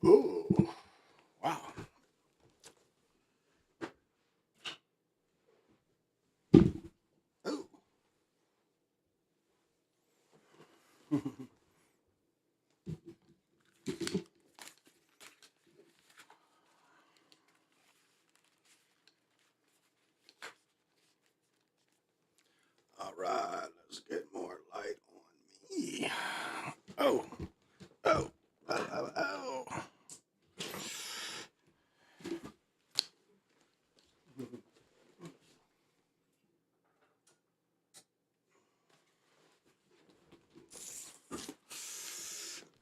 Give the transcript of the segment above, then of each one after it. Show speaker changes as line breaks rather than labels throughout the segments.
Ooh, wow. Ooh. All right, let's get more light on me. Oh, oh, oh.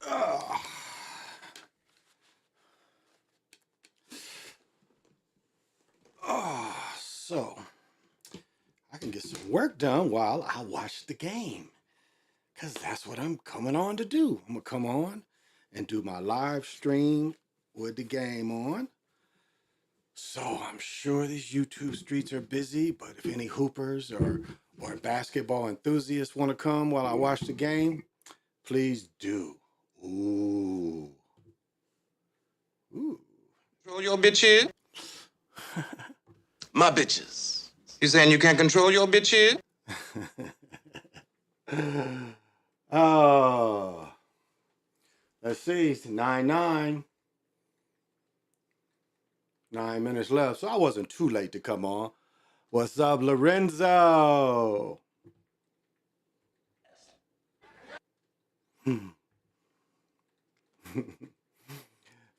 Oh. Oh, so I can get some work done while I watch the game. Because that's what I'm coming on to do. I'm going to come on and do my live stream with the game on. So I'm sure these YouTube streets are busy, but if any hoopers or basketball enthusiasts want to come while I watch the game, please do. Ooh. Ooh.
Control your bitches? My bitches. You saying you can't control your bitches?
Oh. Let's see. It's 9-9. 9 minutes left. So I wasn't too late to come on. What's up, Lorenzo?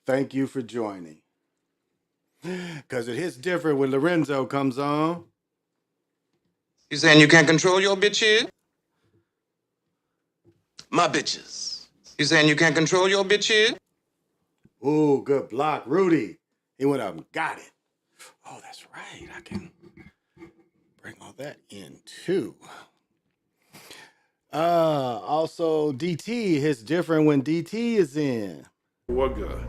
Thank you for joining. Because it hits different when Lorenzo comes on.
You saying you can't control your bitches? My bitches. You saying you can't control your bitches?
Ooh, good block. Rudy. He went up and got it. Oh, that's right. I can bring all that in too. Also DT hits different when DT is in.
What gun?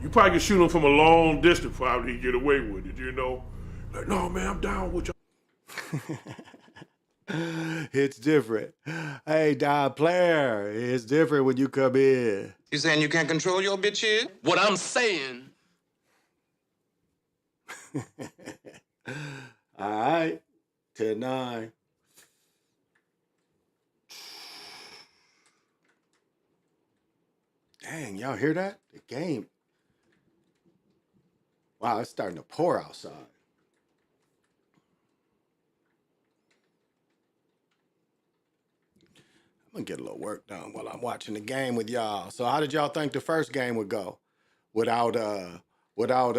You probably can shoot him from a long distance probably he get away with it, you know? Like, no, man, I'm down with you.
It's different. Hey, Don Player, it's different when you come in.
You saying you can't control your bitches? What I'm saying.
All right. 10-9. Dang, y'all hear that? The game. Wow, it's starting to pour outside. I'm gonna get a little work done while I'm watching the game with y'all. So how did y'all think the first game would go? Without without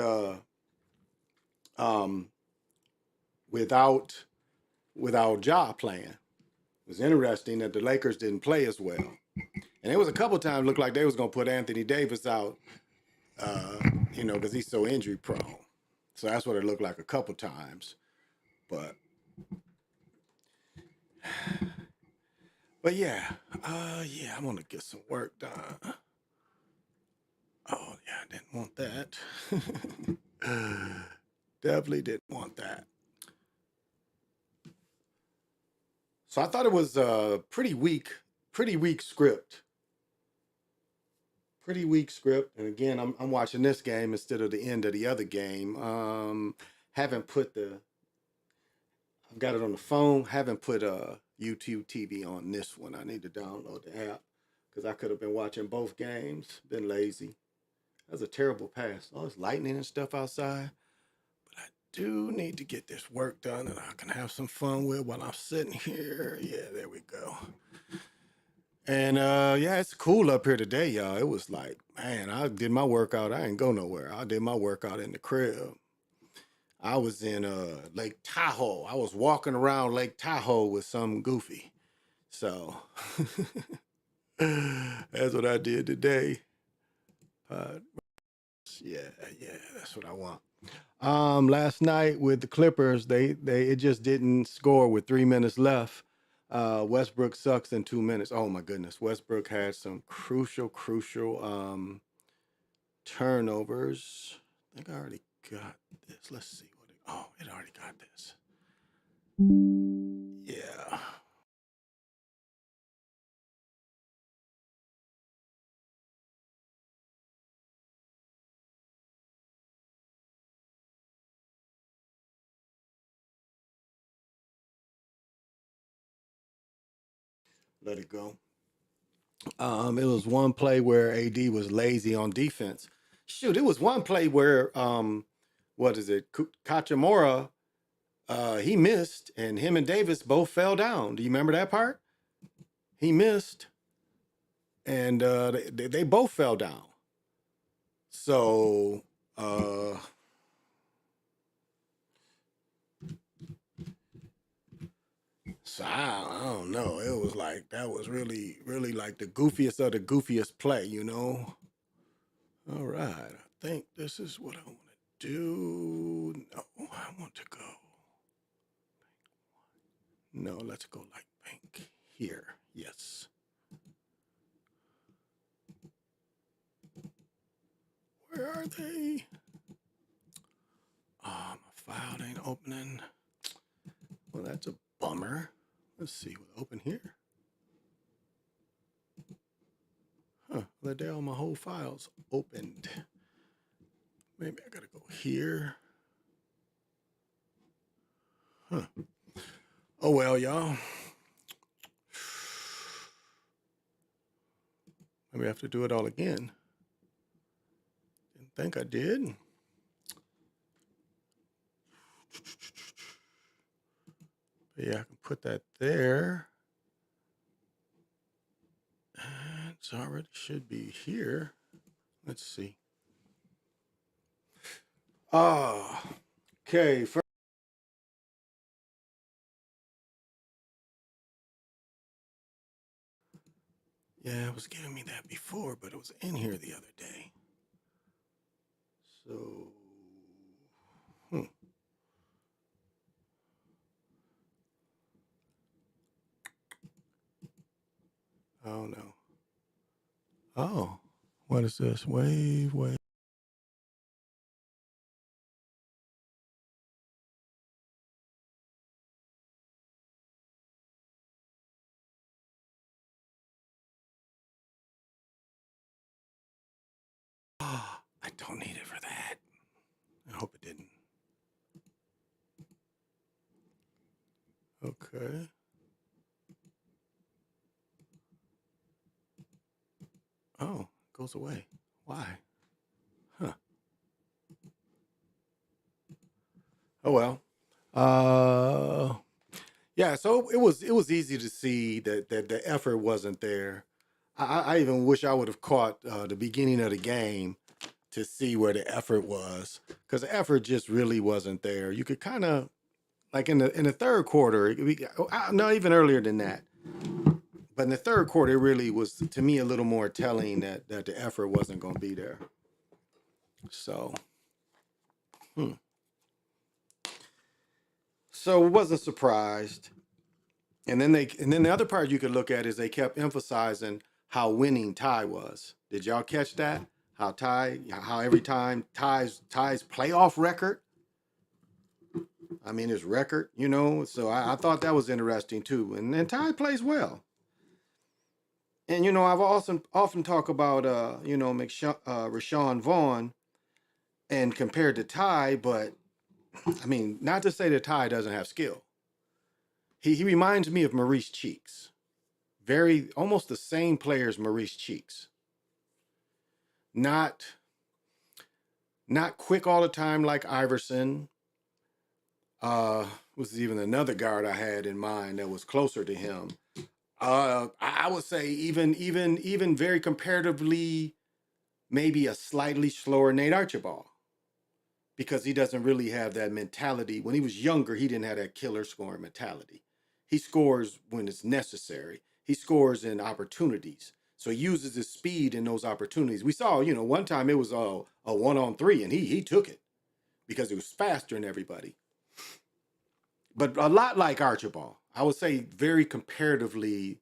um without Ja playing. It was interesting that the Lakers didn't play as well. And it was a couple times looked like they was gonna put Anthony Davis out, because he's so injury prone. So that's what it looked like a couple times. But yeah, I'm gonna get some work done. Oh yeah, I didn't want that. Definitely didn't want that. So I thought it was a pretty weak script. Pretty weak script. And again, I'm watching this game instead of the end of the other game. Haven't put I've got it on the phone. Haven't put YouTube TV on this one. I need to download the app because I could have been watching both games. Been lazy. That's a terrible pass. Oh, it's lightning and stuff outside. But I do need to get this work done and I can have some fun with while I'm sitting here. Yeah, there we go. And yeah, it's cool up here today, y'all. It was like, man, I did my workout. I ain't go nowhere. I did my workout in the crib. I was in Lake Tahoe. I was walking around Lake Tahoe with some goofy. So that's what I did today. Yeah, that's what I want. Last night with the Clippers, they it just didn't score with 3 minutes left. Westbrook sucks in 2 minutes. Oh my goodness, Westbrook had some crucial turnovers. I think I already got this. Let's see what. It already got this. Yeah. let it go. It was one play where AD was lazy on defense. Shoot, it was one play where what is it? Kachimura, he missed, and him and Davis both fell down. Do you remember that part? He missed, and they both fell down. So so I don't know. It was like that was really, really like the goofiest of the goofiest play, you know. All right, I think this is what I want to do. No, I want to go. No, let's go like bank here. Yes. Where are they? My file ain't opening. Well, that's a bummer. Let's see what open here. Huh, the hell my whole file's opened. Maybe I gotta go here. Huh. Oh well, y'all. Maybe I have to do it all again. Didn't think I did. But yeah, I can put that there. And it's already should be here. Let's see. Okay. Yeah, it was giving me that before, but it was in here the other day. So, oh no. Oh, what is this? Wave. Ah, I don't need it for that. I hope it didn't. Okay. Oh, it goes away. Why? Huh. Oh well. Yeah. So it was easy to see that the effort wasn't there. I even wish I would have caught the beginning of the game to see where the effort was, because the effort just really wasn't there. You could kind of like in the third quarter, no, even earlier than that. But in the third quarter, it really was to me a little more telling that the effort wasn't going to be there. So, so wasn't surprised. And then the other part you could look at is they kept emphasizing how winning Ty was. Did y'all catch that? How every time Ty's playoff record. I mean his record, you know. So I thought that was interesting too. And then Ty plays well. And you know, I've often talk about Rashawn Vaughn and compared to Ty, but I mean, not to say that Ty doesn't have skill. He reminds me of Maurice Cheeks. Very almost the same player as Maurice Cheeks. Not quick all the time like Iverson. Was even another guard I had in mind that was closer to him. I would say even very comparatively, maybe a slightly slower Nate Archibald, because he doesn't really have that mentality. When he was younger, he didn't have that killer scoring mentality. He scores when it's necessary. He scores in opportunities. So he uses his speed in those opportunities. We saw, you know, one time it was a 1-on-3 and he took it because he was faster than everybody. But a lot like Archibald, I would say very comparatively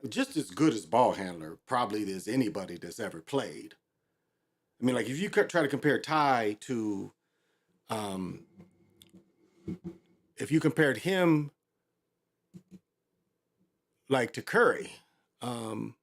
just as good as ball handler probably as anybody that's ever played. I mean, like if you try to compare Ty to, if you compared him like to Curry, um,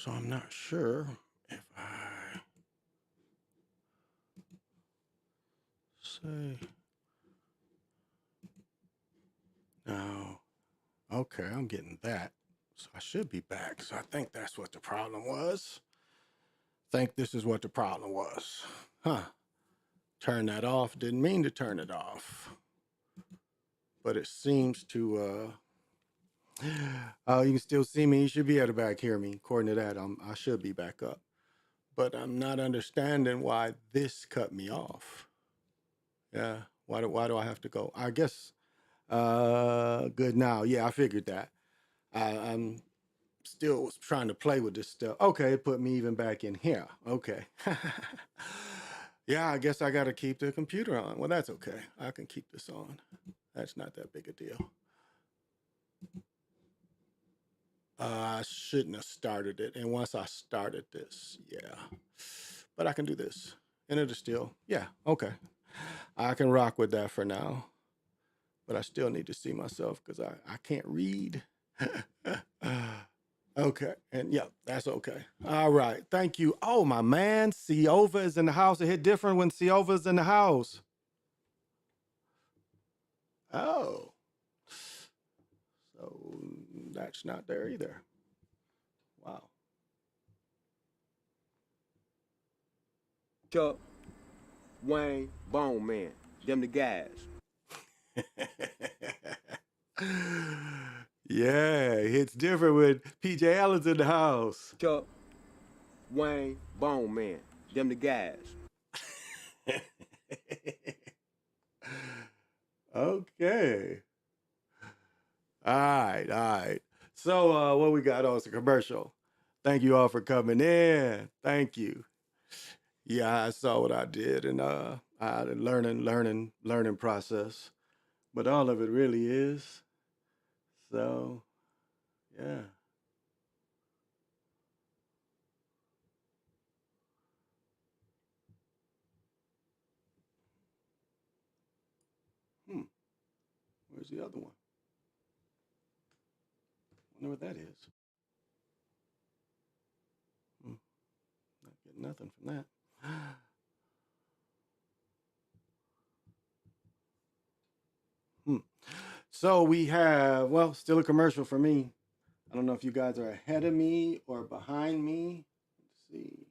So I'm not sure if I say now. Okay, I'm getting that. So I should be back. So I think that's what the problem was. Think this is what the problem was. Huh. Turn that off. Didn't mean to turn it off. But it seems to oh, you can still see me. You should be able to back hear me. According to that, I should be back up. But I'm not understanding why this cut me off. Yeah. Why do I have to go? I guess good now. Yeah, I figured that. I'm still was trying to play with this stuff. Okay, it put me even back in here. Okay. Yeah, I guess I gotta keep the computer on. Well, that's okay. I can keep this on. That's not that big a deal. I shouldn't have started it. And once I started this, yeah. But I can do this. And it'll still, yeah, okay. I can rock with that for now. But I still need to see myself because I can't read. Okay. And yeah, that's okay. All right. Thank you. Oh, my man. Siova is in the house. It hit different when Siova is in the house. Oh. So that's not there either. Wow.
Chuck, Wayne, Bone Man, them the guys.
Yeah, it's different when PJ Allen's in the house.
Chuck, Wayne, Bone Man, them the guys.
Okay. All right. So what we got? Oh, it's a commercial. Thank you all for coming in. Thank you. Yeah, I saw what I did, and I had a learning process. But all of it really is. So yeah. Hmm. Where's the other one? Wonder what that is. Not getting nothing from that. So we have, well, still a commercial for me. I don't know if you guys are ahead of me or behind me. Let's see.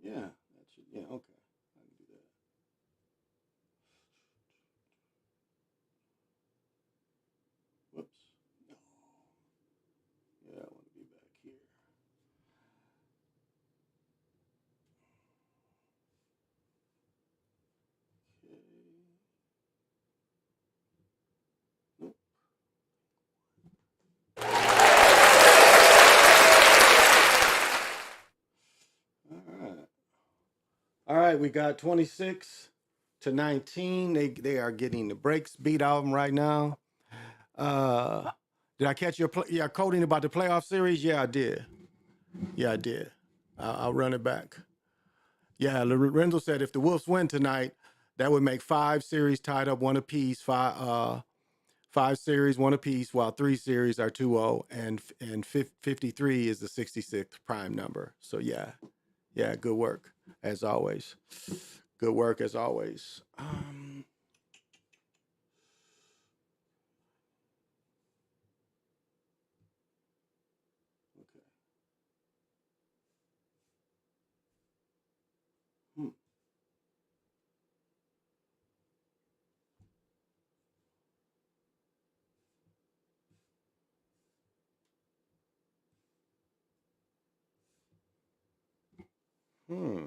Yeah, that should, yeah, okay. I can do that. Whoops. No. Yeah, I want to be back here. Okay. Nope. All right, we got 26 to 19. They are getting the brakes beat out of them right now. Did I catch your coding about the playoff series? Yeah, I did. Yeah, I did. I'll run it back. Yeah, Lorenzo said if the Wolves win tonight, that would make 5 series tied up one apiece. Five series one apiece, while 3 series are 2-0, and 53 is the 66th prime number. So yeah, good work as always. Good work as always. Okay. Hmm. Hmm.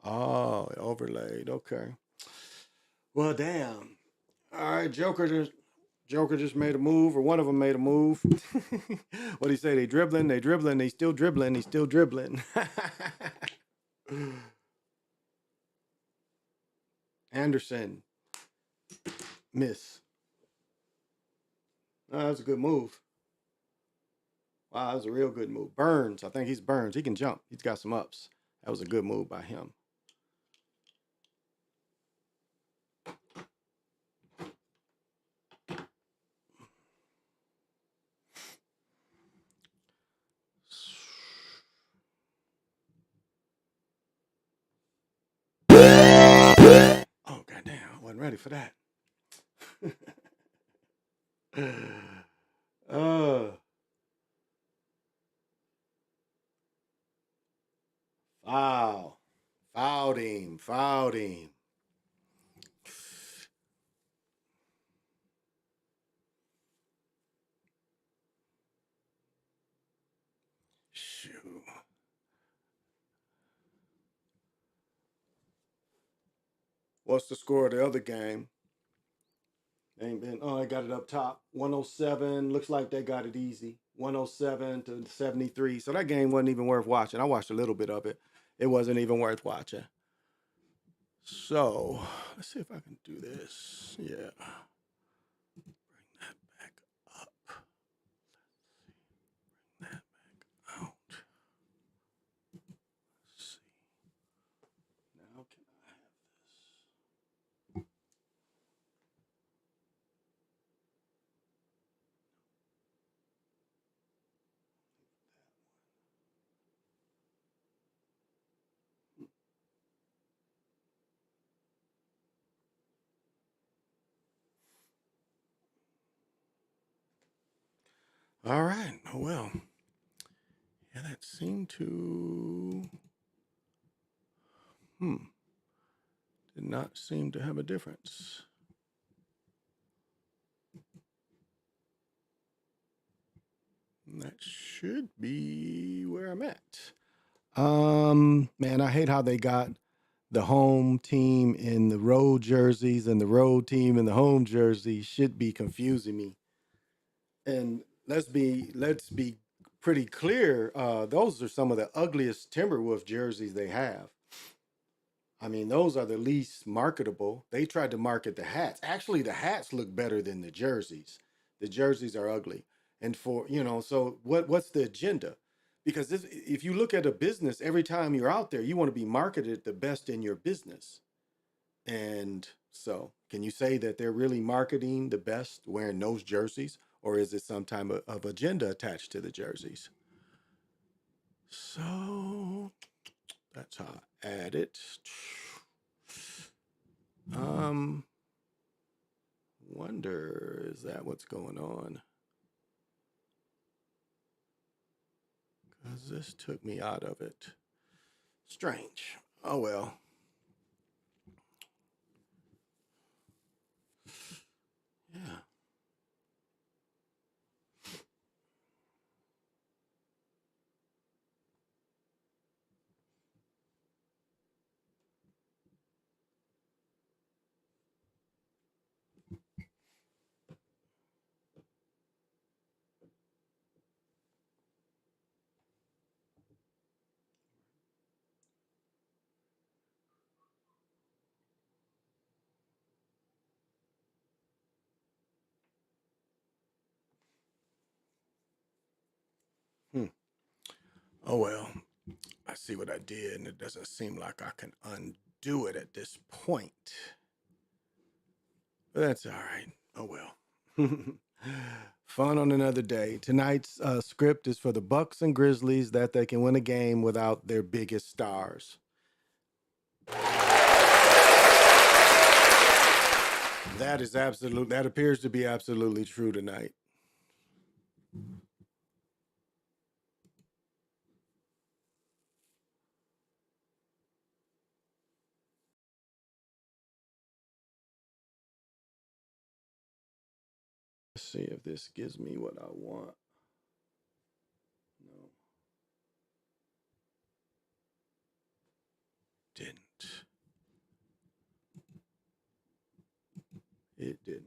Oh, overlaid. Okay. Well, damn. All right, Joker just made a move, or one of them made a move. What do you say? They dribbling, they still dribbling, he's still dribbling. Anderson. Miss. Oh, that was a good move. Wow, that was a real good move. Burns. I think he's Burns. He can jump. He's got some ups. That was a good move by him. for that. uh, foul. Fouled him. Fouled him. Shoot. What's the score of the other game? Ain't been. Oh, I got it up top. 107. Looks like they got it easy. 107 to 73. So that game wasn't even worth watching. I watched a little bit of it. It wasn't even worth watching. So let's see if I can do this. Yeah. Bring that back up. Bring that back out. Let's see. Now can I have this? All right. Oh, well. Yeah, that seemed to. Did not seem to have a difference. And that should be where I'm at. Man, I hate how they got the home team in the road jerseys and the road team in the home jerseys. Should be confusing me. And let's be pretty clear. Those are some of the ugliest Timberwolf jerseys they have. I mean, those are the least marketable. They tried to market the hats. Actually, the hats look better than the jerseys. The jerseys are ugly. And for, so what's the agenda? Because if you look at a business, every time you're out there, you want to be marketed the best in your business. And so can you say that they're really marketing the best wearing those jerseys? Or is it some type of agenda attached to the jerseys? So that's how I add it. Wonder, is that what's going on? Because this took me out of it. Strange. Oh, well. Yeah. Oh, well. I see what I did, and it doesn't seem like I can undo it at this point. But that's all right. Oh, well. Fun on another day. Tonight's script is for the Bucks and Grizzlies that they can win a game without their biggest stars. That appears to be absolutely true tonight. Let's see if this gives me what I want. No. Didn't. It didn't.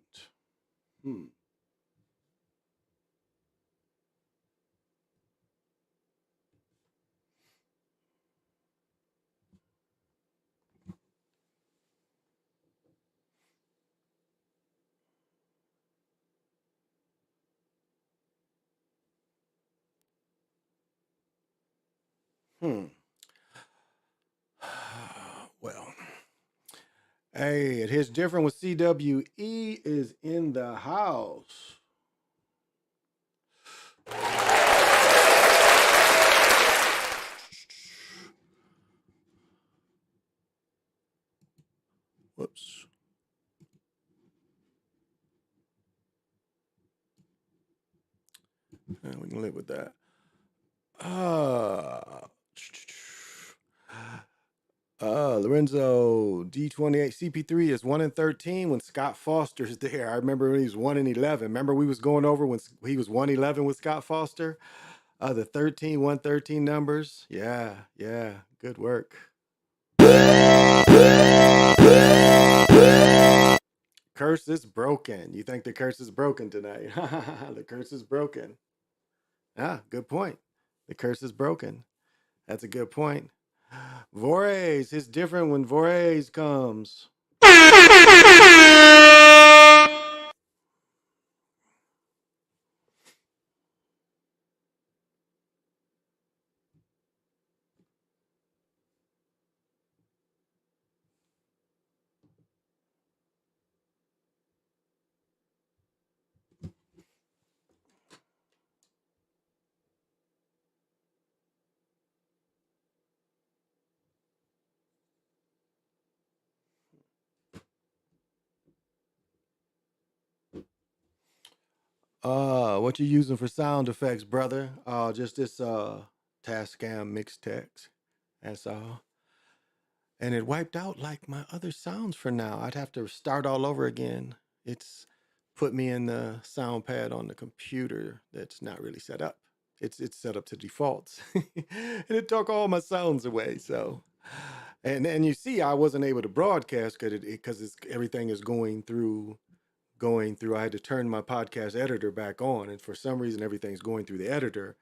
Well, hey, it hits different with CWE is in the house. Whoops. We can live with that. Uh, Lorenzo D28 CP3 is 1-13 when Scott Foster's there. I remember when he was 1-11. Remember we was going over when he was 1-11 with Scott Foster? The 113 numbers. Yeah, good work. Curse is broken. You think the curse is broken tonight? The curse is broken. Ah, good point. The curse is broken. That's a good point. Voorhees, it's different when Voorhees comes. What you using for sound effects, brother? Just this Tascam mix text. That's all. And it wiped out like my other sounds for now. I'd have to start all over again. It's put me in the sound pad on the computer that's not really set up. It's set up to defaults. And it took all my sounds away. So and you see I wasn't able to broadcast because everything is going through. I had to turn my podcast editor back on, and for some reason everything's going through the editor,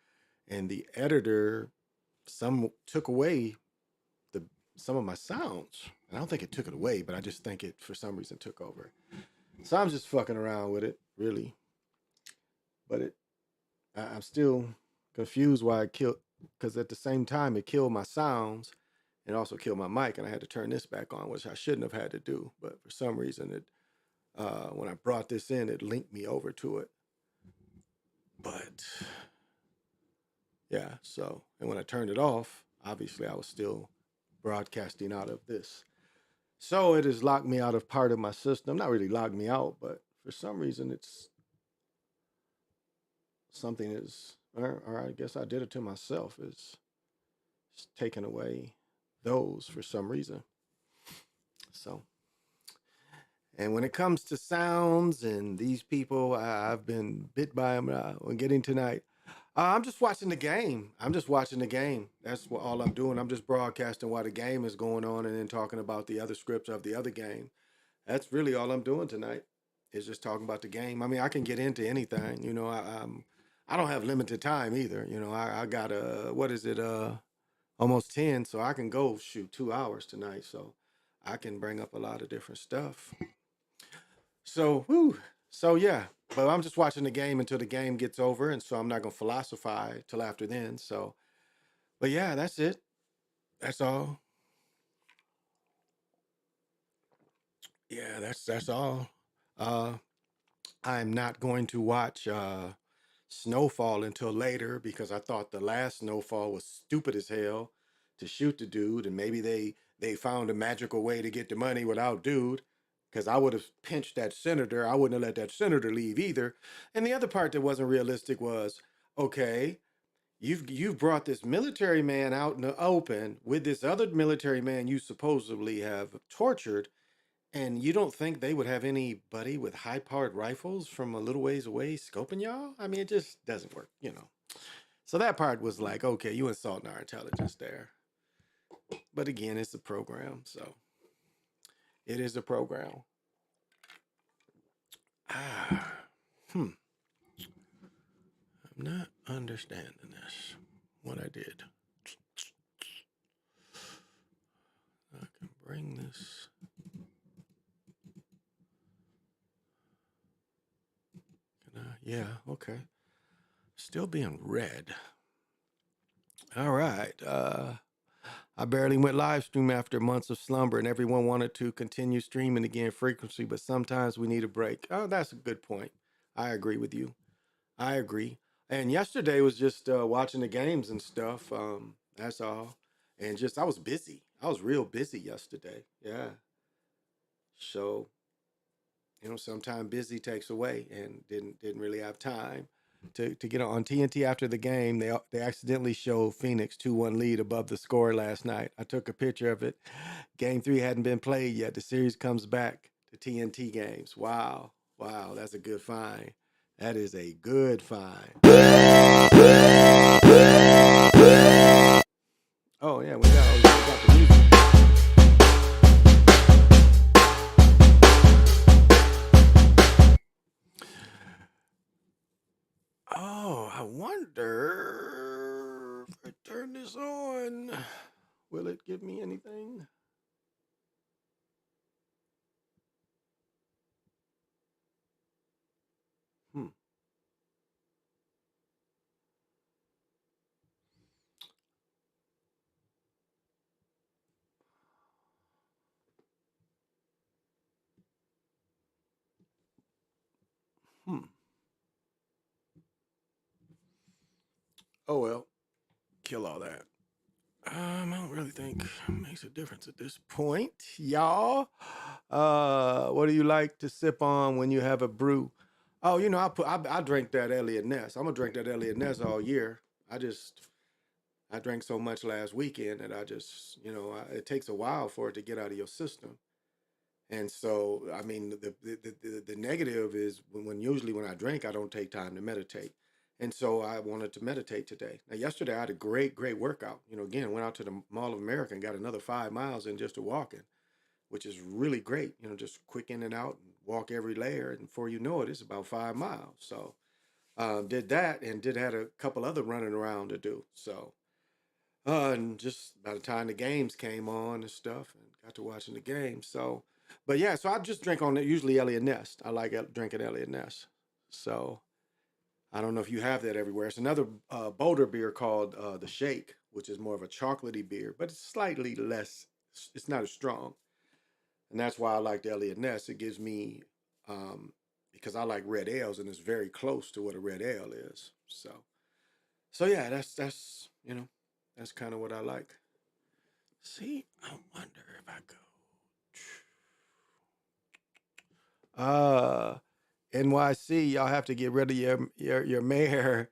and the editor took away some of my sounds. And I don't think it took it away, but I just think it for some reason took over. So I'm just fucking around with it, really. But I'm still confused why it killed, because at the same time it killed my sounds and also killed my mic, and I had to turn this back on, which I shouldn't have had to do. But for some reason it when I brought this in, it linked me over to it. But yeah, so, and when I turned it off, obviously I was still broadcasting out of this. So it has locked me out of part of my system. Not really locked me out, but for some reason it's something is, or I guess I did it to myself, is taking away those for some reason. So. And when it comes to sounds and these people, I've been bit by them. We're getting tonight. I'm just watching the game. That's all I'm doing. I'm just broadcasting while the game is going on and then talking about the other scripts of the other game. That's really all I'm doing tonight. Is just talking about the game. I mean, I can get into anything. You know, I don't have limited time either. You know, I got almost 10, so I can go shoot 2 hours tonight. So I can bring up a lot of different stuff. So, yeah. But I'm just watching the game until the game gets over, and so I'm not gonna philosophize till after then. So, but yeah, that's it. That's all. Yeah, that's all. Uh, I'm not going to watch Snowfall until later because I thought the last Snowfall was stupid as hell to shoot the dude, and maybe they found a magical way to get the money without dude. Because I would have pinched that senator. I wouldn't have let that senator leave either. And the other part that wasn't realistic was, okay, you've brought this military man out in the open with this other military man you supposedly have tortured, and you don't think they would have anybody with high-powered rifles from a little ways away scoping y'all? I mean, it just doesn't work, you know. So that part was like, okay, you insulting our intelligence there. But again, it's a program, so it is a program. I'm not understanding this. What I did. I can bring this. Can I? Yeah, okay. Still being red. All right. I barely went live stream after months of slumber, and everyone wanted to continue streaming again frequency, but sometimes we need a break. Oh, that's a good point. I agree with you. I agree. And yesterday was just watching the games and stuff. That's all. And just I was busy. I was real busy yesterday. Yeah. So, sometimes busy takes away, and didn't really have time. to get on TNT after the game. They accidentally showed Phoenix 2-1 lead above the score last night. I took a picture of it. Game 3 hadn't been played yet. The series comes back to TNT games. Wow. Wow, that's a good find. That is a good find. Oh yeah, we got the music. Oh, I wonder if I turn this on, will it give me anything? Hmm. Hmm. Oh well, kill all that. I don't really think it makes a difference at this point, y'all. What do you like to sip on when you have a brew? Oh, I drink that Elliot Ness. I'm gonna drink that Elliot Ness all year. I drank so much last weekend that it takes a while for it to get out of your system. And so, I mean, the negative is usually when I drink, I don't take time to meditate. And so I wanted to meditate today. Now, yesterday I had a great workout. Again, went out to the Mall of America and got another 5 miles in just a walking, which is really great. Just quick in and out and walk every layer. And before you know it, it's about 5 miles. So did that and had a couple other running around to do. So, and just by the time the games came on and stuff and got to watching the game. So, but yeah, so I just drink on it, usually Elliot Ness. I like drinking Elliot Ness. So I don't know if you have that everywhere. It's another bolder beer called the Shake, which is more of a chocolatey beer, but it's slightly less, it's not as strong. And that's why I like the Elliot Ness. It gives me, because I like red ales and it's very close to what a red ale is. So yeah, that's kind of what I like. See, I wonder if I go. NYC, y'all have to get rid of your mayor.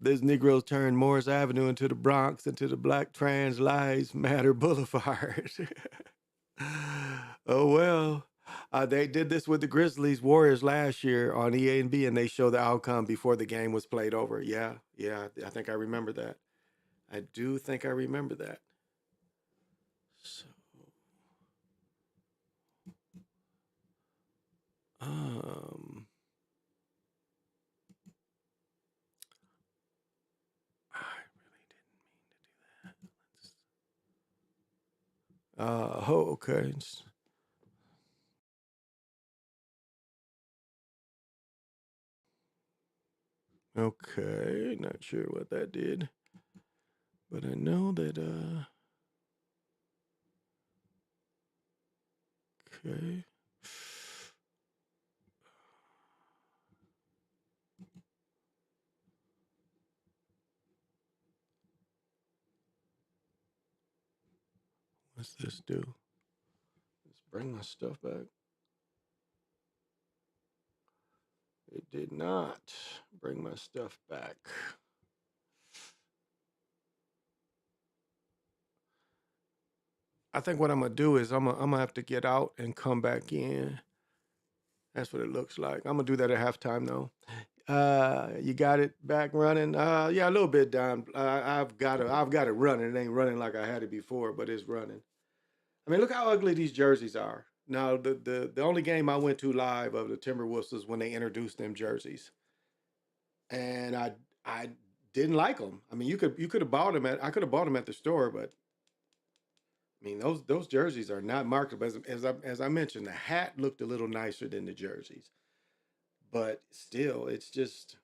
This Negroes turned Morris Avenue into the Bronx, into the Black Trans Lives Matter Boulevard. Oh well. They did this with the Grizzlies Warriors last year on EA&B, and they show the outcome before the game was played over. Yeah, I think I remember that. I do think I remember that. So, um, I really didn't mean to do that. Oh, okay. Okay, not sure what that did, but I know that, okay. What's this do? Let's bring my stuff back. It did not bring my stuff back. I think what I'm gonna do is I'm gonna have to get out and come back in. That's what it looks like. I'm gonna do that at halftime though. You got it back running? Yeah, a little bit down. I've got it running. It ain't running like I had it before, but it's running. I mean, look how ugly these jerseys are. Now, the only game I went to live of the Timberwolves was when they introduced them jerseys, and I didn't like them. I mean, you could have bought them I could have bought them at the store, but I mean those jerseys are not marketable. As I mentioned, the hat looked a little nicer than the jerseys, but still, it's just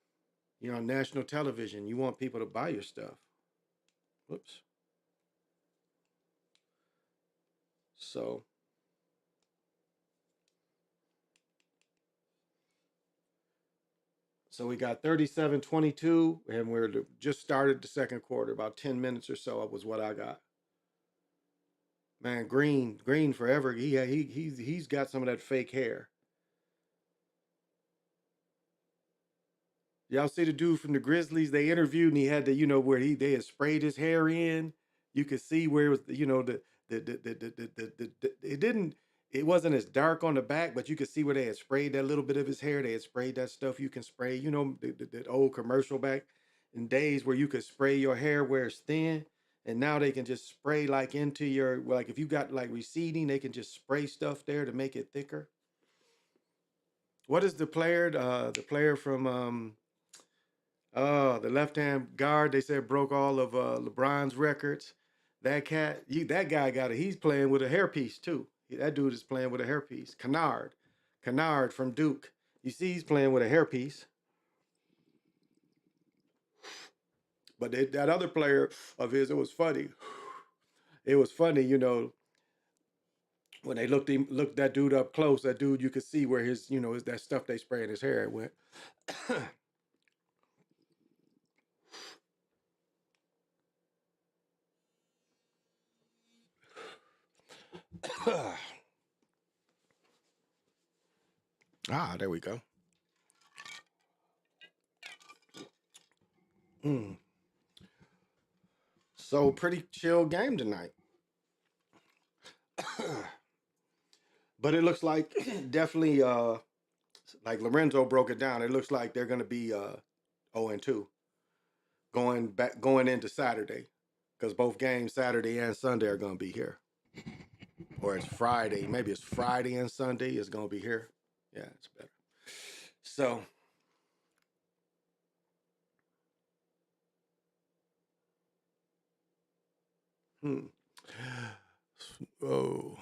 you're on national television. You want people to buy your stuff. Whoops. So we got 37-22, and just started the second quarter. About 10 minutes or so was what I got. Man, Green forever. He's got some of that fake hair. Y'all see the dude from the Grizzlies they interviewed and he had the, where they had sprayed his hair in. You could see where it was, it didn't, it wasn't as dark on the back, but you could see where they had sprayed that little bit of his hair. They had sprayed that stuff you can spray, that old commercial back in days where you could spray your hair where it's thin. And now they can just spray like into your, like if you got like receding, they can just spray stuff there to make it thicker. What is the player from, the left-hand guard, they said broke all of LeBron's records. That that guy he's playing with a hairpiece too. That dude is playing with a hairpiece. Kennard from Duke. You see he's playing with a hairpiece. But that other player of his, it was funny. It was funny, when they looked that dude up close, that dude, you could see where his, is that stuff they spray in his hair, it went. There we go. So pretty chill game tonight. But it looks like definitely like Lorenzo broke it down. It looks like they're gonna be 0-2 going into Saturday. Because both games Saturday and Sunday are gonna be here. Or it's Friday. Maybe it's Friday and Sunday is gonna be here. Yeah, it's better. So oh.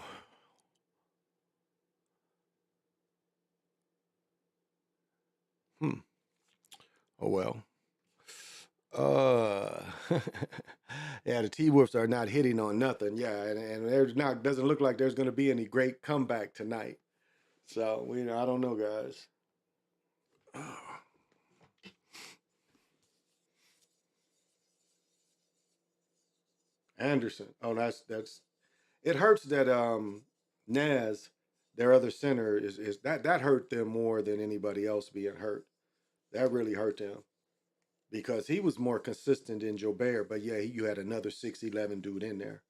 Oh well. Yeah, the T-Wolves are not hitting on nothing. Yeah, and there's not doesn't look like there's gonna be any great comeback tonight. So I don't know, guys. Anderson. Oh, that's it hurts that Naz, their other center, is that hurt them more than anybody else being hurt. That really hurt them because he was more consistent than Jobert. But yeah, you had another 6'11" dude in there,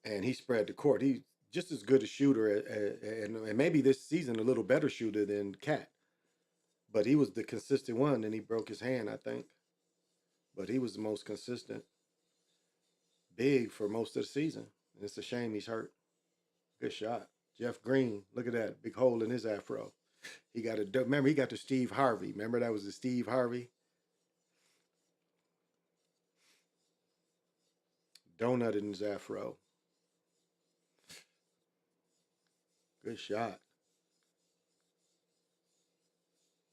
and he spread the court. He's just as good a shooter, and maybe this season a little better shooter than Cat. But he was the consistent one, and he broke his hand, I think. But he was the most consistent, big for most of the season. And it's a shame he's hurt. Good shot. Jeff Green, look at that big hole in his afro. He got remember he got the Steve Harvey. Remember that was the Steve Harvey? Donut in his afro. Good shot.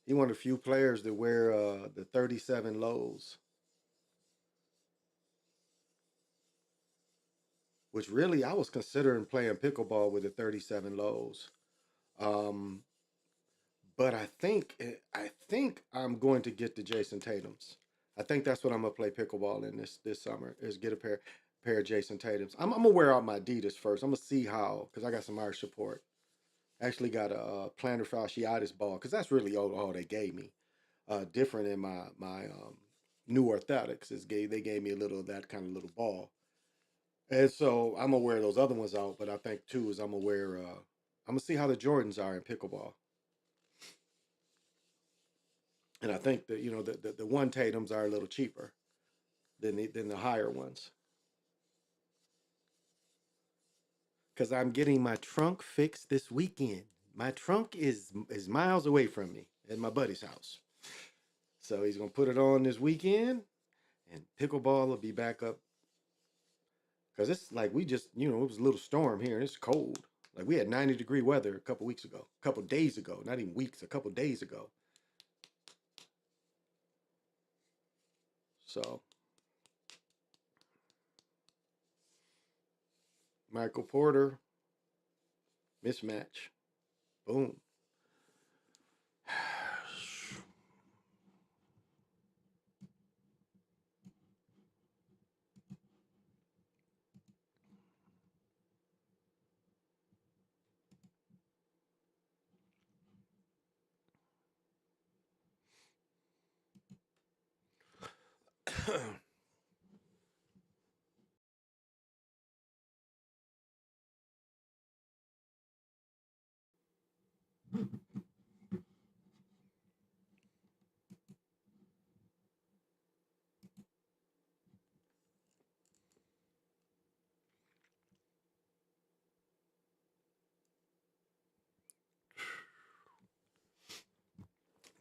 He one of the few players that wear the 37 lows. Which really I was considering playing pickleball with the 37 lows. But I think I'm going to get the Jason Tatums. I think that's what I'm gonna play pickleball in this summer is get a pair of Jason Tatums. I'm gonna wear out my Adidas first. I'm gonna see how because I got some Irish support. I actually got a plantar fasciitis ball because that's really all they gave me. Different in my new orthotics is they gave me a little of that kind of little ball. And so I'm gonna wear those other ones out, but I think too is I'm gonna see how the Jordans are in pickleball. And I think that the one Tatums are a little cheaper than the higher ones. Cause I'm getting my trunk fixed this weekend. My trunk is miles away from me at my buddy's house. So he's gonna put it on this weekend and pickleball will be back up. Cause it's like we just, it was a little storm here and it's cold. Like we had 90-degree weather a couple weeks ago, a couple days ago, not even weeks, a couple days ago. So Michael Porter, mismatch. Boom.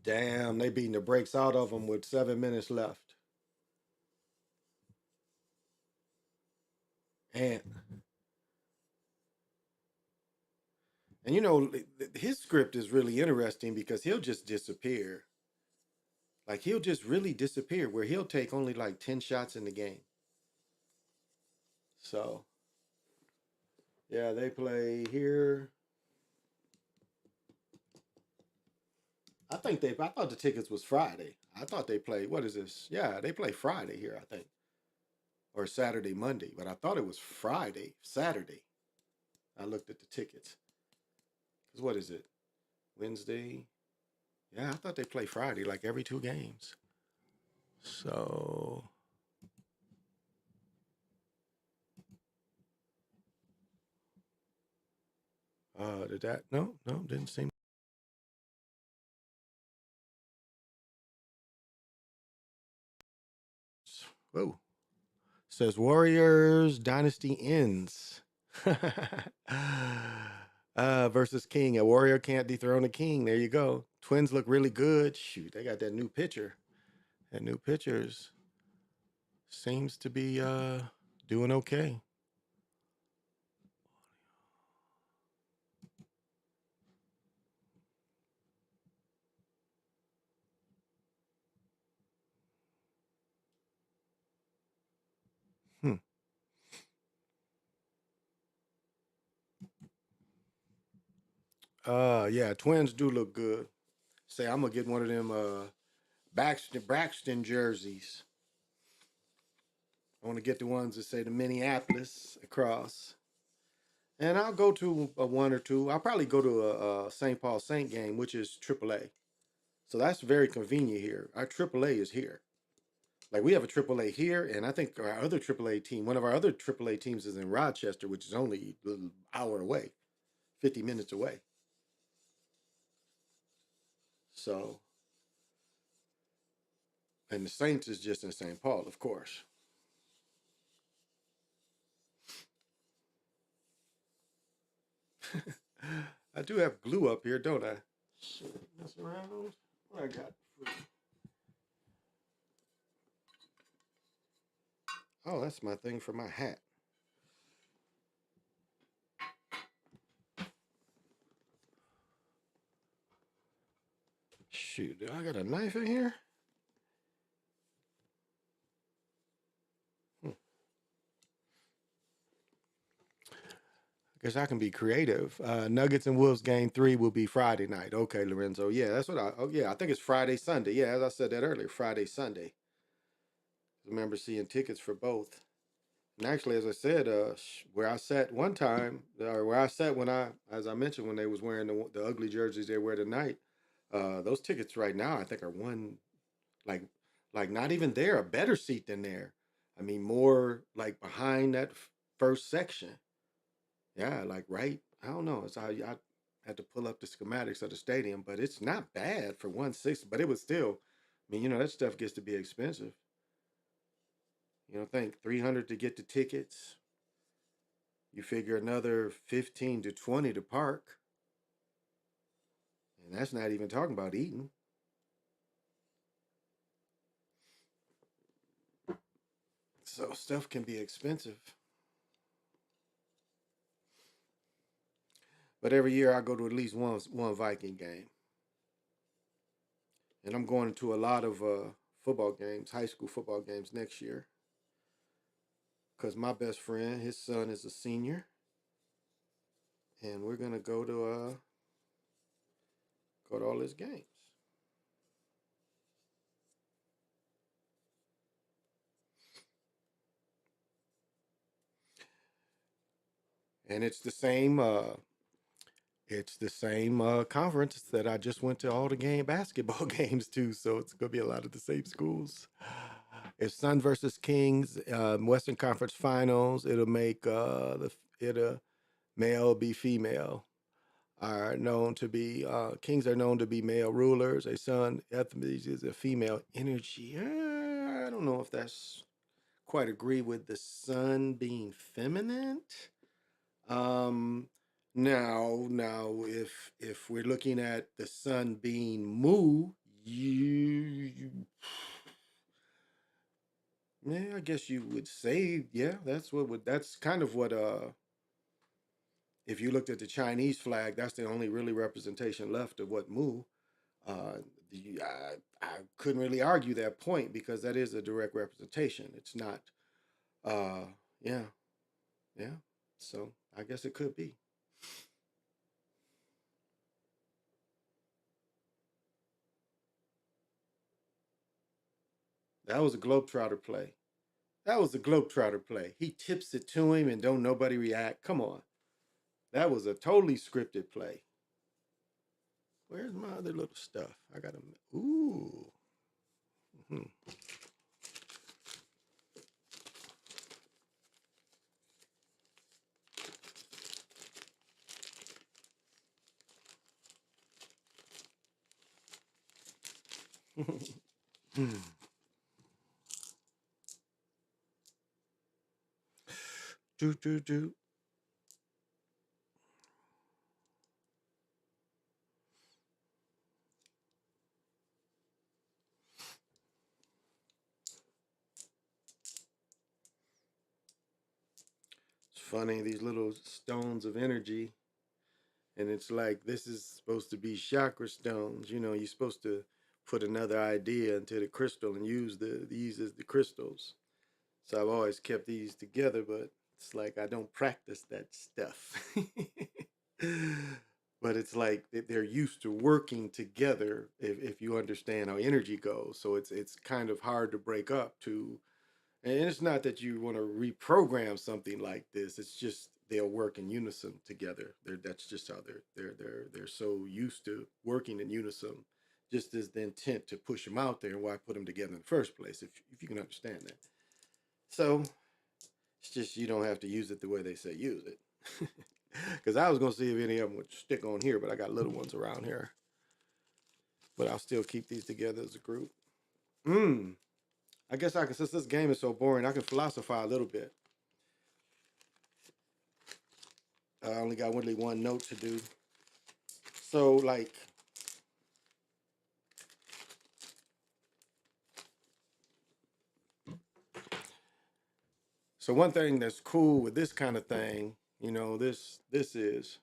Damn, they beating the brakes out of them with 7 minutes left. And you know, his script is really interesting because he'll just disappear. Like he'll just really disappear where he'll take only like 10 shots in the game. So, yeah, they play here. I thought the tickets was Friday. I thought they played, what is this? Yeah, they play Friday here, I think. Or Saturday, Monday, but I thought it was Friday, Saturday. I looked at the tickets. Cause what is it? Wednesday? Yeah, I thought they play Friday, like every 2 games. So did that? No, didn't seem. Whoa. Says Warriors Dynasty ends. Versus King. A warrior can't dethrone a king. There you go. Twins look really good. Shoot, they got that new pitcher. That new pitcher's seems to be doing okay. Hmm. Yeah, Twins do look good. Say I'm gonna get one of them Braxton jerseys. I want to get the ones that say the Minneapolis across. And I'll go to a one or two. I'll probably go to a St. Paul Saint game, which is AAA. So that's very convenient here. Our AAA is here. Like we have a AAA here, and I think our other AAA team, one of our other AAA teams is in Rochester, which is only an hour away, 50 minutes away. So, and the Saints is just in St. Paul, of course. I do have glue up here, don't I? Shit, mess around. What I got? Oh, that's my thing for my hat. Shoot, do I got a knife in here? Guess I can be creative. Nuggets and Wolves game 3 will be Friday night. Okay, Lorenzo. Yeah, that's what I think it's Friday, Sunday. Yeah, as I said that earlier, Friday, Sunday. I remember seeing tickets for both. And actually, as I said, where I sat one time, or where I sat as I mentioned, when they was wearing the ugly jerseys they wear tonight, those tickets right now, I think are like, like not even there, a better seat than there. I mean, more like behind that first section. Yeah, like right. I don't know. I had to pull up the schematics of the stadium, but it's not bad for 160. But it was still, I mean, that stuff gets to be expensive. Think 300 to get the tickets. You figure another 15 to 20 to park, and that's not even talking about eating. So stuff can be expensive. But every year I go to at least one Viking game. And I'm going to a lot of football games, high school football games next year. Because my best friend, his son is a senior. And we're going to go to all his games. And it's the same conference that I just went to all the basketball games to, so it's gonna be a lot of the same schools. If Sun versus Kings, Western Conference Finals, it'll make it'll male be female. Are known to be kings are known to be male rulers. A sun ethnicity is a female energy. I don't know if that's quite agree with the sun being feminine. Um, now, if we're looking at the sun being Mu, yeah, I guess you would say, yeah, that's kind of what if you looked at the Chinese flag, that's the only really representation left of what Mu. Uh, I couldn't really argue that point because that is a direct representation. It's not, uh, yeah, yeah. So I guess it could be. That was a Globetrotter play. That was a Globetrotter play. He tips it to him and don't nobody react. Come on. That was a totally scripted play. Where's my other little stuff? I got to, ooh. Hmm. Do. It's funny, these little stones of energy. And it's like, this is supposed to be chakra stones. You know, you're supposed to put another idea into the crystal and use these as the crystals. So I've always kept these together, but it's like I don't practice that stuff. But it's like they're used to working together if you understand how energy goes. So it's kind of hard to break up to, and it's not that you want to reprogram something like this. It's just they'll work in unison together. That's just how they're so used to working in unison. Just as the intent to push them out there and why put them together in the first place, if you can understand that. So it's just you don't have to use it the way they say use it. Because I was gonna see if any of them would stick on here, but I got little ones around here. But I'll still keep these together as a group. I guess I can, since this game is so boring, I can philosophize a little bit. I only got really one note to do. So, like, so one thing that's cool with this kind of thing, you know, this is.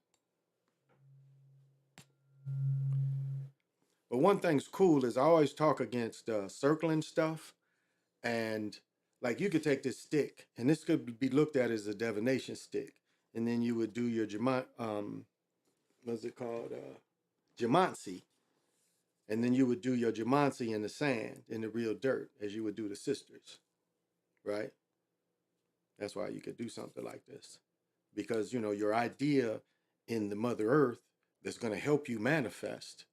But one thing's cool is I always talk against circling stuff, and like you could take this stick, and this could be looked at as a divination stick, and then you would do your what's it called, Jamancy, and then you would do your Jamancy in the sand, in the real dirt, as you would do the sisters, right? That's why you could do something like this, because you know your idea in the Mother Earth that's going to help you manifest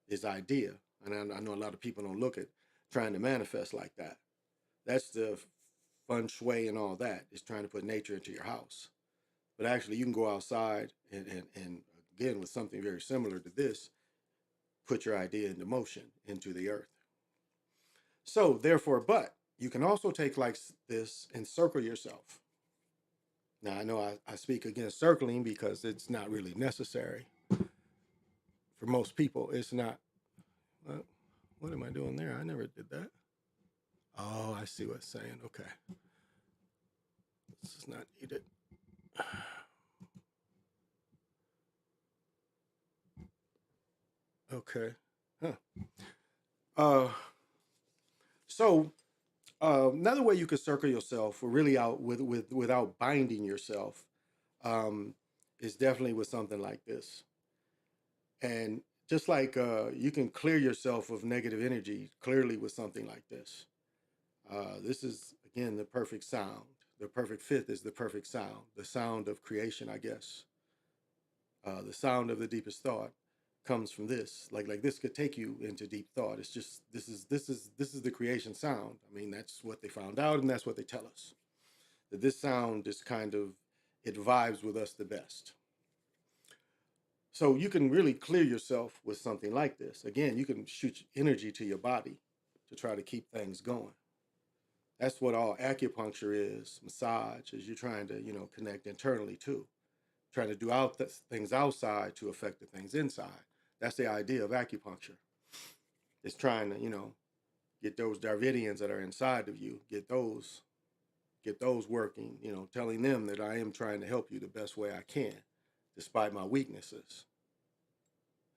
is idea, and I know a lot of people don't look at trying to manifest like that. That's the feng shui and all that is trying to put nature into your house. But actually, you can go outside and again with something very similar to this, put your idea into motion into the earth. So therefore, but you can also take like this and circle yourself. Now I know I speak against circling because it's not really necessary for most people. It's not. What am I doing there? I never did that. Oh, I see what it's saying. Okay. This is not needed. Okay. Huh. So another way you could circle yourself, or really out without binding yourself, is definitely with something like this. And just like you can clear yourself of negative energy clearly with something like this. This is again the perfect sound. The perfect fifth is the perfect sound, the sound of creation, I guess. The sound of the deepest thought. comes from this. Like this could take you into deep thought. It's just this is the creation sound. I mean, that's what they found out, and that's what they tell us. That this sound is kind of, it vibes with us the best. So you can really clear yourself with something like this. Again, you can shoot energy to your body to try to keep things going. That's what all acupuncture is, massage, is you're trying to, connect internally too. Trying to do things outside to affect the things inside. That's the idea of acupuncture. It's trying to, get those Darvidians that are inside of you, get those working, telling them that I am trying to help you the best way I can, despite my weaknesses.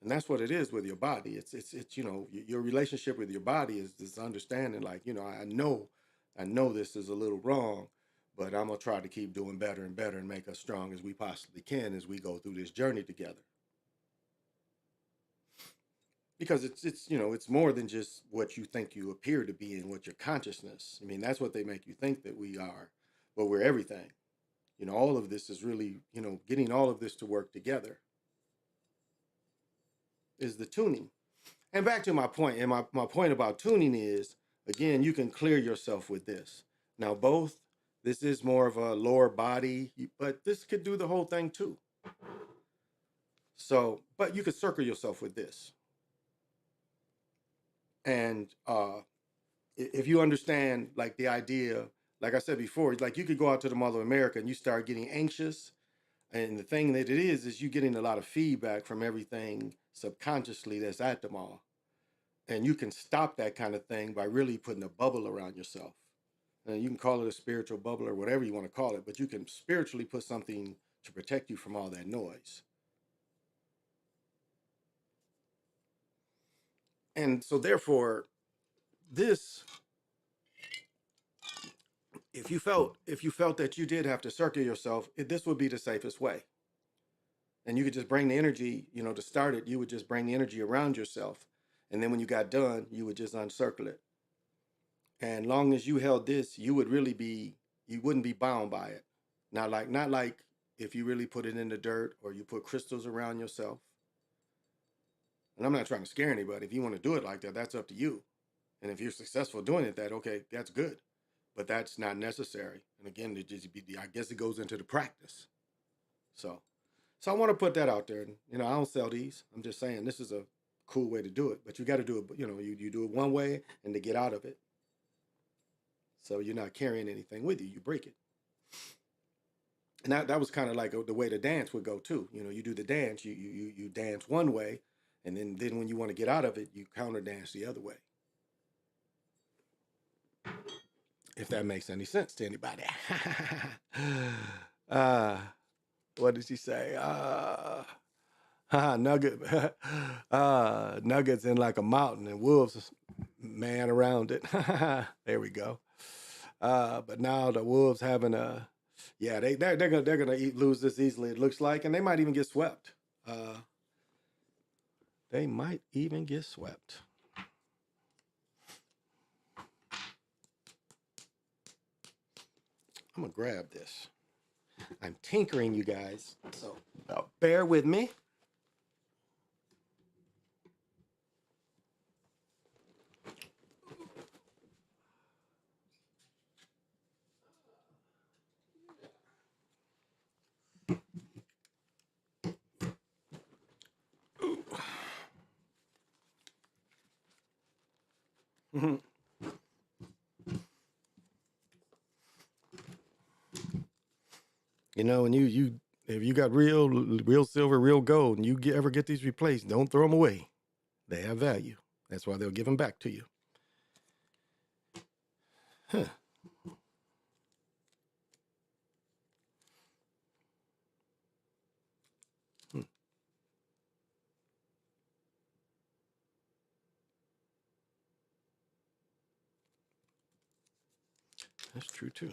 And that's what it is with your body. It's your relationship with your body is this understanding, like, I know this is a little wrong, but I'm gonna try to keep doing better and better and make us strong as we possibly can as we go through this journey together. Because it's more than just what you think you appear to be and what your consciousness. I mean, that's what they make you think that we are, but we're everything. All of this is really, getting all of this to work together is the tuning. And back to my point, and my point about tuning is, again, you can clear yourself with this. Now, this is more of a lower body, but this could do the whole thing too. So, but you could circle yourself with this. And if you understand, like, the idea, like I said before, like, you could go out to the Mall of America and you start getting anxious. And the thing that it is you're getting a lot of feedback from everything subconsciously that's at the mall. And you can stop that kind of thing by really putting a bubble around yourself. And you can call it a spiritual bubble or whatever you want to call it, but you can spiritually put something to protect you from all that noise. And so therefore, this, if you felt that you did have to circle yourself, this would be the safest way. And you could just bring the energy, to start it, you would just bring the energy around yourself. And then when you got done, you would just uncircle it. And long as you held this, you wouldn't be bound by it. Not like if you really put it in the dirt or you put crystals around yourself. And I'm not trying to scare anybody. If you want to do it like that, that's up to you. And if you're successful doing it, that's good. But that's not necessary. And again, I guess it goes into the practice. So I want to put that out there. I don't sell these. I'm just saying this is a cool way to do it. But you got to do it, you do it one way and to get out of it. So you're not carrying anything with you. You break it. And that was kind of like the way the dance would go too. You do the dance, you dance one way, and then when you want to get out of it, you counter dance the other way. If that makes any sense to anybody. What did she say? Nuggets in like a mountain and wolves man around it. There we go. But now the wolves having they're gonna lose this easily, it looks like, and they might even get swept. They might even get swept. I'm gonna grab this. I'm tinkering, you guys, so bear with me. Mm-hmm. And you if you got real silver, real gold, and you ever get these replaced, don't throw them away. They have value. That's why they'll give them back to you. Huh. That's true too.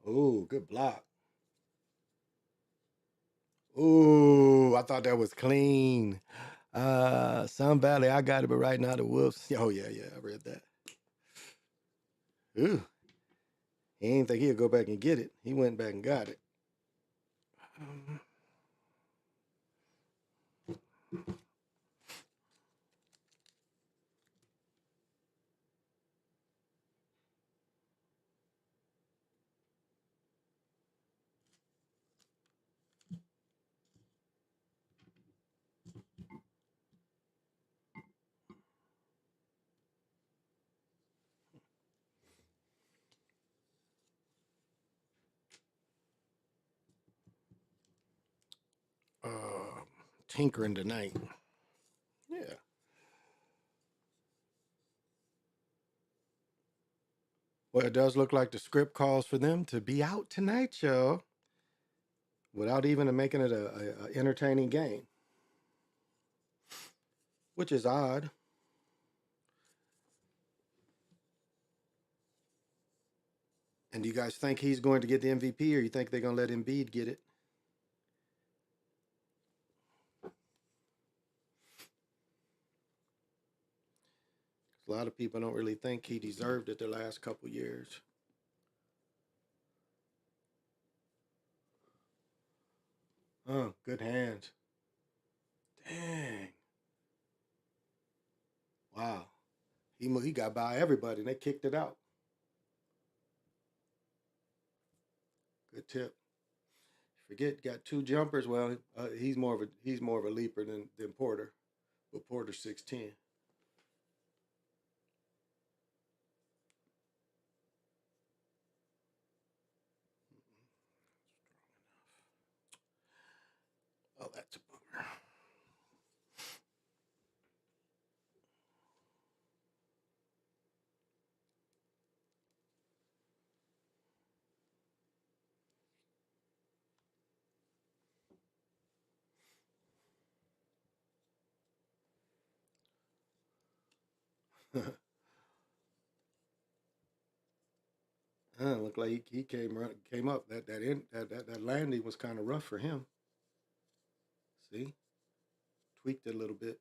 Oh, good block. Oh, I thought that was clean. Sun Valley, I got it, but right now the Wolves. Oh yeah, I read that. Ooh. He ain't think he'd go back and get it. He went back and got it. Um, Tinkering tonight. Yeah. Well, it does look like the script calls for them to be out tonight, y'all, without even making it a entertaining game, which is odd. And do you guys think he's going to get the MVP, or you think they're going to let Embiid get it? A lot of people don't really think he deserved it the last couple years. Oh, good hands. Dang. Wow. He got by everybody and they kicked it out. Good tip. Forget got two jumpers. Well, he's more of a leaper than Porter, but Porter's 6'10". Oh, that's a bummer. Looked like he came up. That landing was kind of rough for him. See, tweaked it a little bit.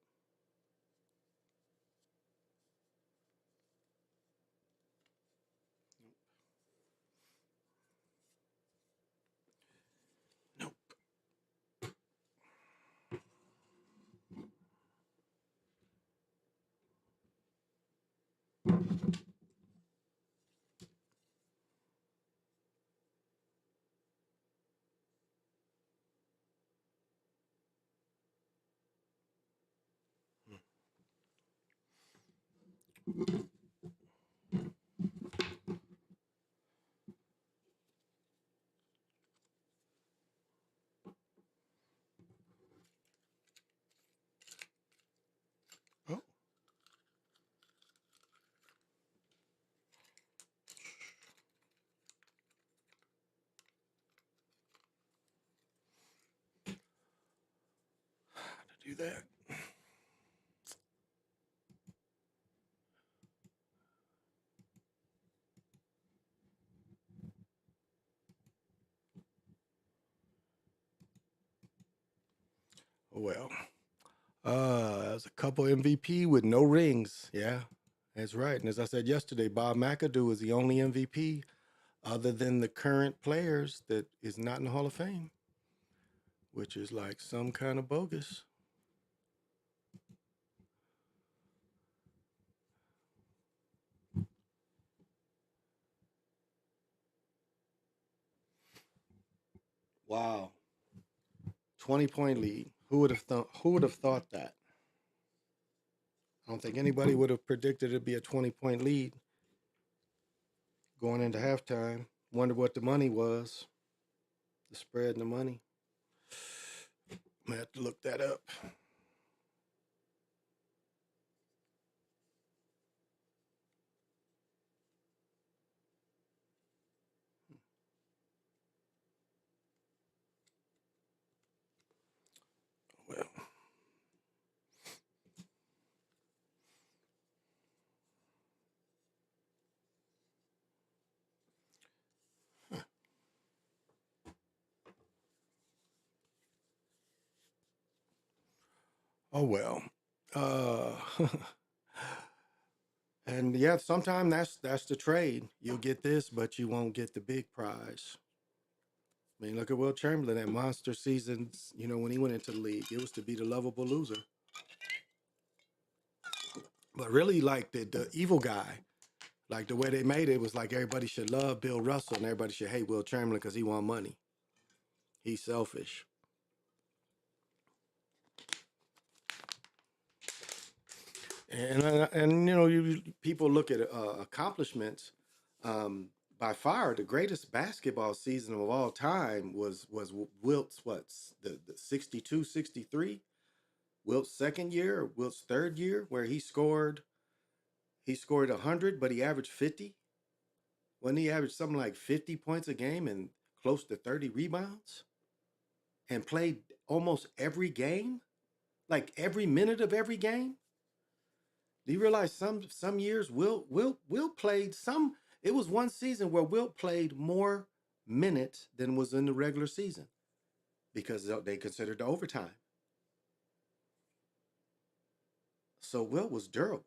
Nope. Oh, to do that. Oh well. As a couple MVP with no rings. Yeah, that's right. And as I said yesterday, Bob McAdoo is the only MVP other than the current players that is not in the Hall of Fame, which is like some kind of bogus. Wow. 20-point lead. Who would have thought that? I don't think anybody would have predicted it'd be a 20-point lead going into halftime. Wonder what the money was. The spread and the money. I'm gonna have to look that up. Well, oh well. And yeah, sometimes that's the trade. You'll get this, but you won't get the big prize. I mean, look at Will Chamberlain at monster seasons. You know, when he went into the league, it was to be the lovable loser. But really, like the evil guy, like the way they made it was like everybody should love Bill Russell and everybody should hate Will Chamberlain because he want money. He's selfish. And you know, people look at accomplishments. By far, the greatest basketball season of all time was Wilt's the 62-63. Wilt's second year or Wilt's third year, where he scored 100, but he averaged 50. When he averaged something like 50 points a game and close to 30 rebounds, and played almost every game, like every minute of every game. Do you realize some years Wilt played some? It was one season where Wilt played more minutes than was in the regular season because they considered the overtime. So Wilt was durable,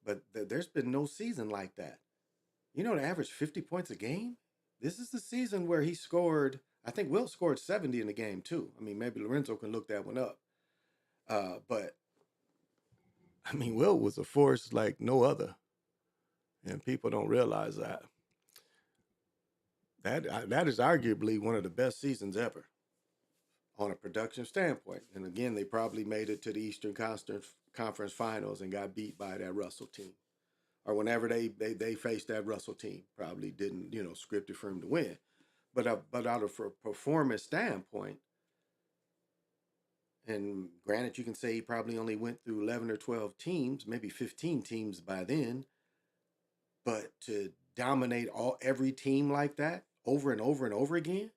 but there's been no season like that. You know, to average 50 points a game. This is the season where he scored. I think Wilt scored 70 in the game too. I mean, maybe Lorenzo can look that one up. But I mean, Wilt was a force like no other. And people don't realize that. That is arguably one of the best seasons ever on a production standpoint. And again, they probably made it to the Eastern Conference Finals and got beat by that Russell team. Or whenever they faced that Russell team, probably didn't, script it for him to win. But out of a performance standpoint, and granted, you can say he probably only went through 11 or 12 teams, maybe 15 teams by then. But to dominate every team like that over and over and over again,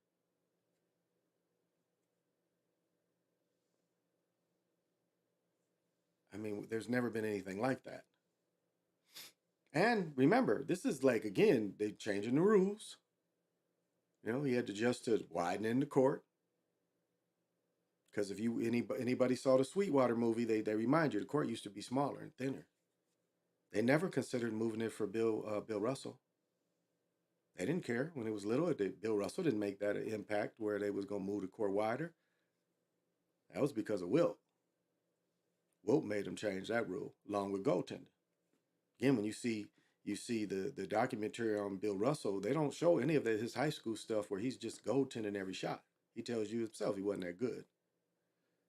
I mean, there's never been anything like that. And remember, this is like, again, they changing the rules. He had to adjust to widening the court. Because if anybody saw the Sweetwater movie, they remind you the court used to be smaller and thinner. They never considered moving it for Bill Russell. They didn't care when it was little. Bill Russell didn't make that an impact where they was going to move the court wider. That was because of Wilt. Wilt made them change that rule along with goaltending. Again, when you see the documentary on Bill Russell, they don't show any of his high school stuff where he's just goaltending every shot. He tells you himself he wasn't that good.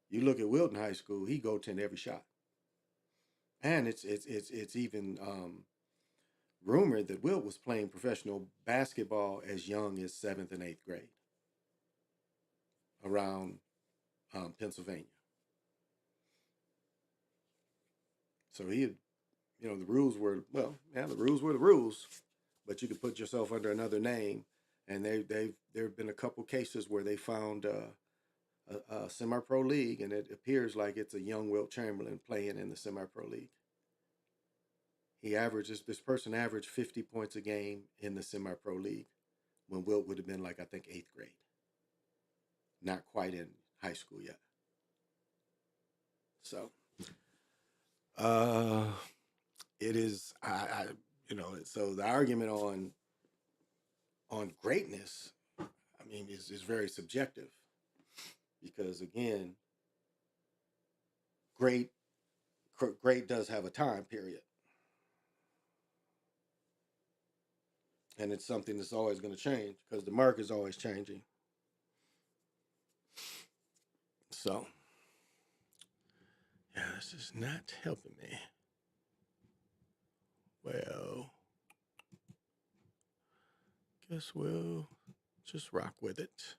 You look at Wilt in high school, he goaltended every shot. And it's even rumored that Wilt was playing professional basketball as young as 7th and 8th grade around Pennsylvania. So he had, the rules were, the rules were the rules, but you could put yourself under another name. And there have been a couple cases where they found a semi-pro league, and it appears like it's a young Wilt Chamberlain playing in the semi-pro league. This person averaged 50 points a game in the semi-pro league when Wilt would have been like, I think, 8th grade. Not quite in high school yet. So, it is, so the argument on greatness, I mean, is very subjective. Because again, great does have a time period. And it's something that's always going to change because the market is always changing. So, yeah, this is not helping me. Well, guess we'll just rock with it.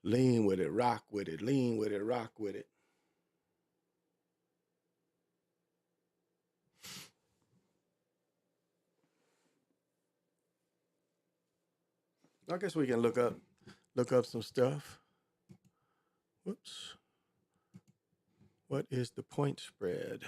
Lean with it, rock with it, lean with it, rock with it. I guess we can look up some stuff. Whoops. What is the point spread?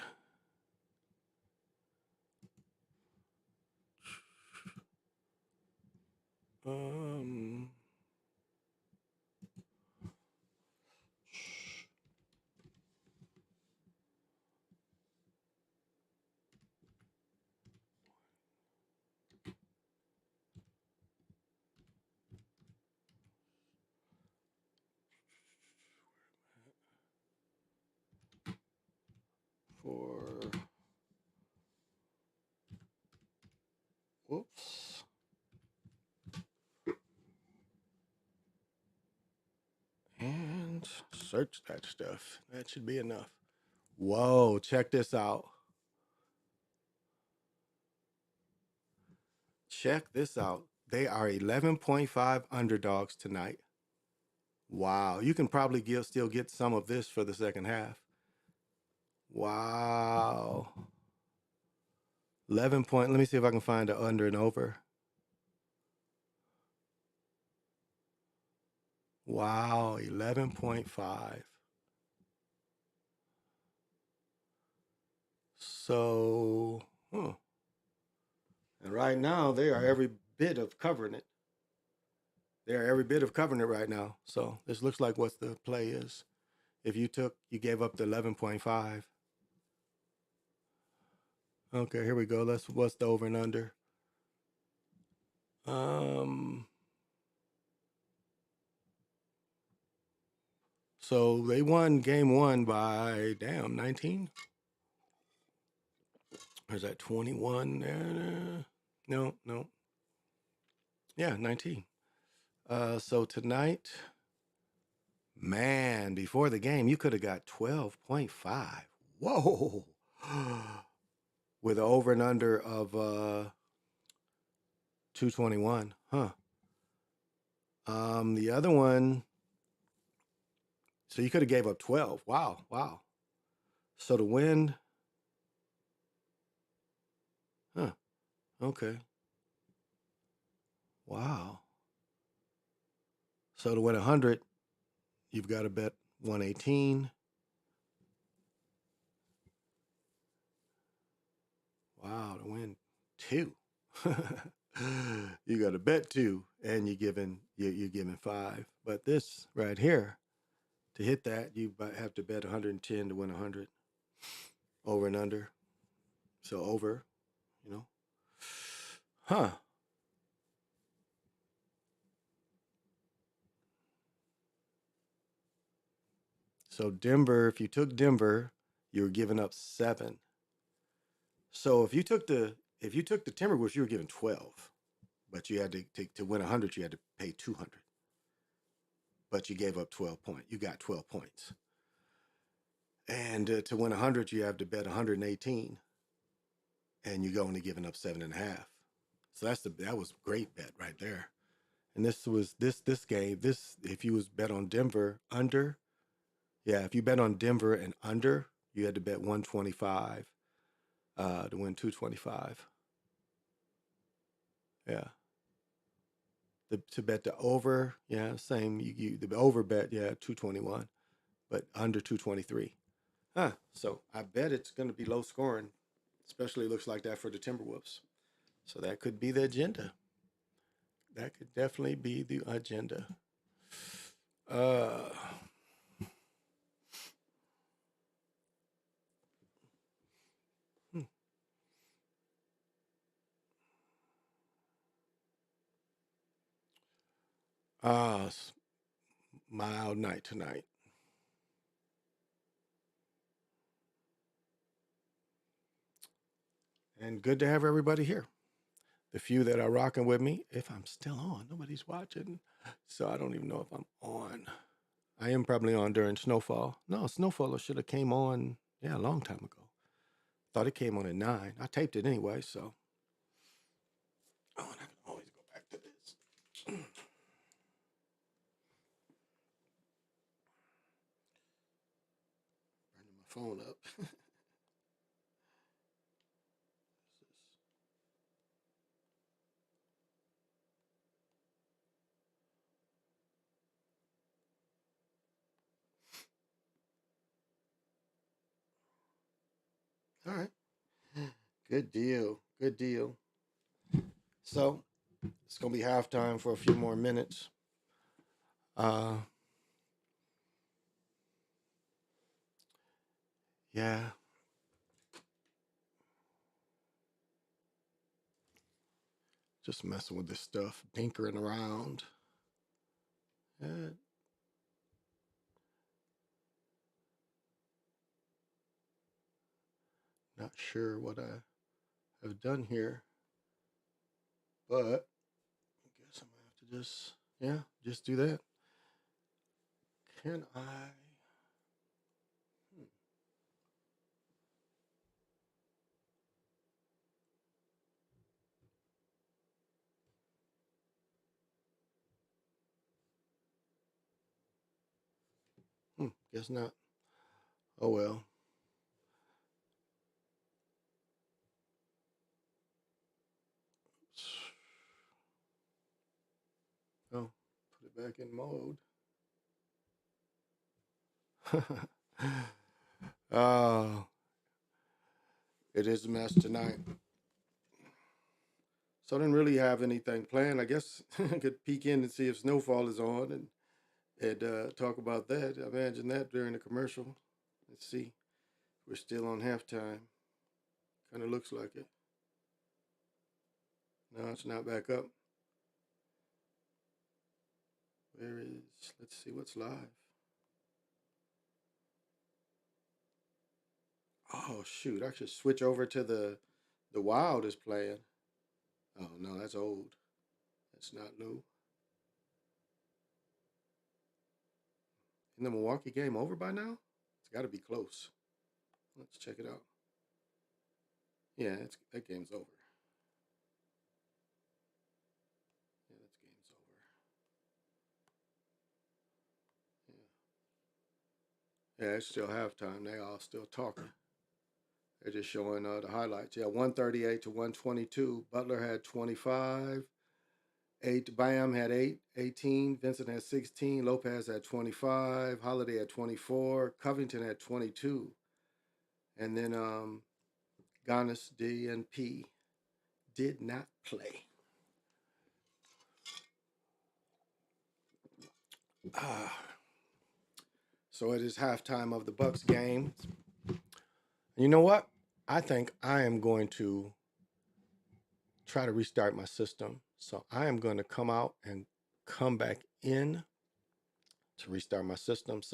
search that stuff. That should be enough. Whoa, check this out. Check this out. They are 11.5 underdogs tonight. Wow. You can probably still get some of this for the second half. Wow. 11 point. Let me see if I can find an under and over. Wow. 11.5. So, and right now they are every bit of covering it. They are every bit of covering it right now. So this looks like what the play is. If you gave up the 11.5. Okay, here we go. What's the over and under? So they won game 1 by 19. Or is that 21? No. Yeah, 19. So tonight, man, before the game, you could have got 12.5. Whoa. With an over and under of 221. Huh. The other one, so you could have gave up 12. Wow. So to win, okay. Wow. So to win 100, you've got to bet 118. Wow, to win 2. You got to bet 2, and you're giving 5. But this right here, to hit that, you have to bet 110 to win 100. Over and under. So over, Huh. So Denver, if you took Denver, you were giving up 7. So if you took the Timberwolves, you were given 12. But you had to win 100, you had to pay 200. But you gave up 12 points. You got 12 points. And to win 100, you have to bet 118. And you're only giving up 7.5. So that was a great bet right there. And this game, if you was bet on Denver under, if you bet on Denver and under, you had to bet 125 to win 225. Yeah. To bet the over, same. The over bet, 221, but under 223. So I bet it's going to be low scoring, especially looks like that for the Timberwolves. So that could be the agenda. That could definitely be the agenda. Mild night tonight. And good to have everybody here. The few that are rocking with me, if I'm still on, nobody's watching. So I don't even know if I'm on. I am probably on during Snowfall. No, Snowfall should have came on, a long time ago. Thought it came on at 9. I taped it anyway, so. Oh, and I can always go back to this. Burning my phone up. All right. Good deal. So it's going to be halftime for a few more minutes. Yeah. Just messing with this stuff, tinkering around. Not sure what I have done here, but I guess I'm gonna have to just do that. Can I? Guess not. Oh well. Oh, put it back in mode. Oh, it is a mess tonight. So I didn't really have anything planned. I guess I could peek in and see if snowfall is on and talk about that. I imagine that during the commercial. Let's see. We're still on halftime. Kind of looks like it. No, it's not back up. Where is, let's see what's live. Oh shoot, I should switch over to the Wild is playing. Oh no, that's old. That's not new. Isn't the Milwaukee game over by now? It's got to be close. Let's check it out. Yeah, that game's over. Yeah, that game's over. Yeah, it's still halftime. They all still talking. They're just showing the highlights. Yeah, 138 to 122. Butler had 25. 8. Bam had 18. Vincent had 16. Lopez had 25. Holiday had 24. Covington had 22. And then Giannis D and P did not play. So it is halftime of the Bucks game. You know what? I think I am going to try to restart my system. So I am going to come out and come back in to restart my system. So